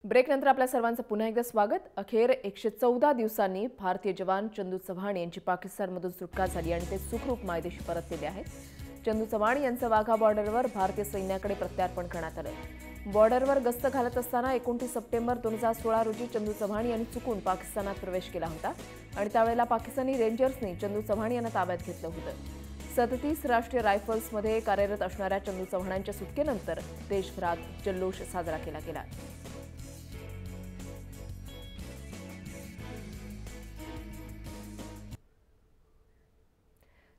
ब्रेकनंतर आपल्या सर्वांचं पुन्हा एकदा स्वागत। अखेर 114 दिवसांनी भारतीय जवान चंदू चव्हाण यांची पाकिस्तानमधून सुटका झाली आणि ते सुखरूप मायदेशी परतलेले आहेत। चंदू चव्हाण यांचं वाघा बॉर्डरवर भारतीय सैन्याकडे प्रत्यार्पण करण्यात आलं। बॉर्डरवर गस्त घालत असताना 29 सप्टेंबर 2016 रोजी चंदू चव्हाण यांनी चुकून पाकिस्तानात प्रवेश केला होता आणि त्यावेळेला पाकिस्तानी रेंजर्सनी चंदू चव्हाण यांना ताब्यात घेतलं होतं। 37 राष्ट्रीय रायफल्समध्ये कार्यरत असणाऱ्या चंदू चव्हाणांच्या सुटकेनंतर देशभरात जल्लोष साजरा केला गेला।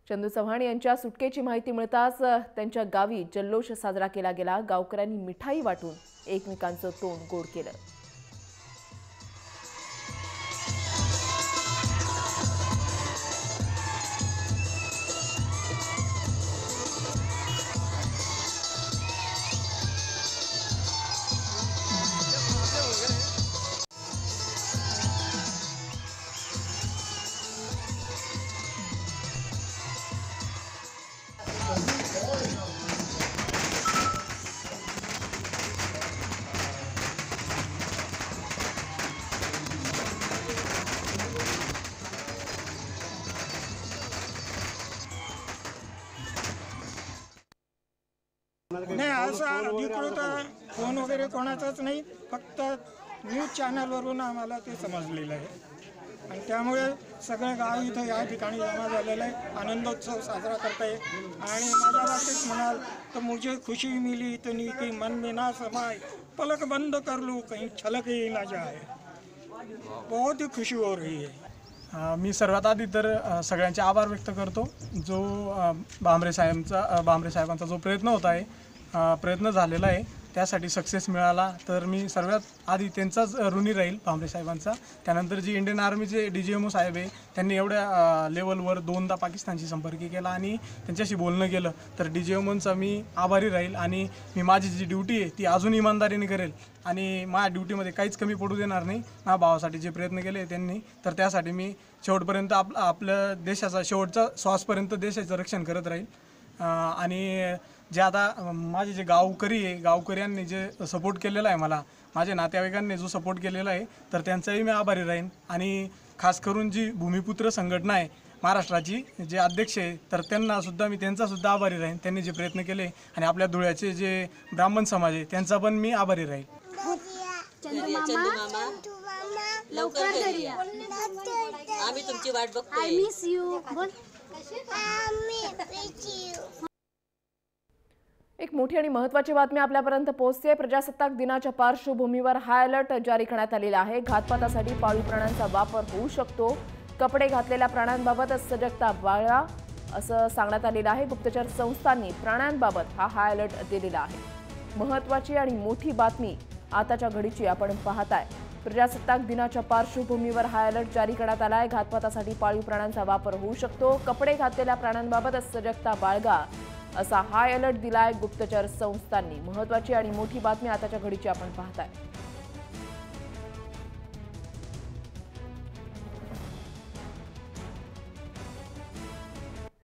चंदू चव्हाण यांच्या सुटकेची माहिती मिळताच त्यांच्या गावी जल्लोष साजरा केला गेला। गावकऱ्यांनी मिठाई वाटून एकमेकांचं तोंड गोड केलं। नाही, असं अधिकृत फोन वगैरे कोणाचाच नाही, फक्त न्यूज चॅनलवरून आम्हाला ते समजलेलं आहे आणि त्यामुळे सगळं गाव इथं या ठिकाणी जमा झालेलं आहे। आनंदोत्सव साजरा करताय आणि माझ्या बाबतीत म्हणाल तर मुझे खुशी मिली इतनी की मन में ना समाए, पलक बंद कर लूँ कहीं छलक ही ना जाए। बहुत ही खुशी हो रही है। मी सर्वात आधी तर सगळ्यांचे आभार व्यक्त करतो। जो भामरे साहेबांचा जो प्रयत्न होता आहे, प्रयत्न झालेला आहे, त्यासाठी सक्सेस मिळाला तर मी सर्वात आधी त्यांचाच ऋणी राहील, भामरे साहेबांचा। त्यानंतर जी इंडियन आर्मीचे DGMO साहेब आहे, त्यांनी एवढ्या लेवलवर 2दा पाकिस्तानशी संपर्क केला आणि त्यांच्याशी बोलणं केलं, तर DGMOंचा मी आभारी राहील आणि मी माझी जी ड्युटी आहे ती अजून इमानदारीने करेल आणि माझ्या ड्युटीमध्ये काहीच कमी पडू देणार नाही। माझ्या भावासाठी जे प्रयत्न केले त्यांनी, तर त्यासाठी मी शेवटपर्यंत आपल्या देशाचा शेवटचा श्वासपर्यंत देशाचं रक्षण करत राहील। आणि जे आता माझे जे गावकरी आहे, गावकऱ्यांनी जे सपोर्ट केलेला आहे मला, माझ्या नातेवाईकांनी जो सपोर्ट केलेला आहे, तर त्यांचाही मी आभारी राहीन। आणि खास करून जी भूमिपुत्र संघटना आहे महाराष्ट्राची, जे अध्यक्ष आहे, तर त्यांनासुद्धा मी त्यांचासुद्धा आभारी राहीन। त्यांनी जे प्रयत्न केले आणि आपल्या धुळ्याचे जे ब्राह्मण समाज आहे त्यांचा पण मी आभारी राहील। चंदू मामा लवकर घरी या, आम्ही तुमची वाट बघतोय। I miss you. एक मोठी आणि महत्त्वाची बातमी आपल्यापर्यंत पोहोचते। प्रजासत्ताक दिनाच्या पार्श्वभूमीवर हाय अलर्ट जारी करण्यात आलेला आहे। घातपातासाठी पाळीव प्राण्यांचा वापर होऊ शकतो। कपडे घातलेल्या प्राण्यांबाबत सजगता बाळगा असं सांगण्यात आलेलं आहे। गुप्तचर संस्थांनी प्राण्यांबाबत हा हाय अलर्ट दिलेला आहे। महत्त्वाची आणि मोठी बातमी आताच्या घडीची आपण पाहताय। प्रजासत्ताक दिनाच्या पार्श्वभूमीवर हाय अलर्ट जारी करण्यात आला आहे। घातपातासाठी पाळीव प्राण्यांचा वापर होऊ शकतो। कपडे घातलेल्या प्राण्यांबाबत सजगता बाळगा असा हाय अलर्ट दिलाय गुप्तचर संस्थांनी। महत्त्वाची आणि मोठी बातमी आताच्या घडीची आपण पाहताय।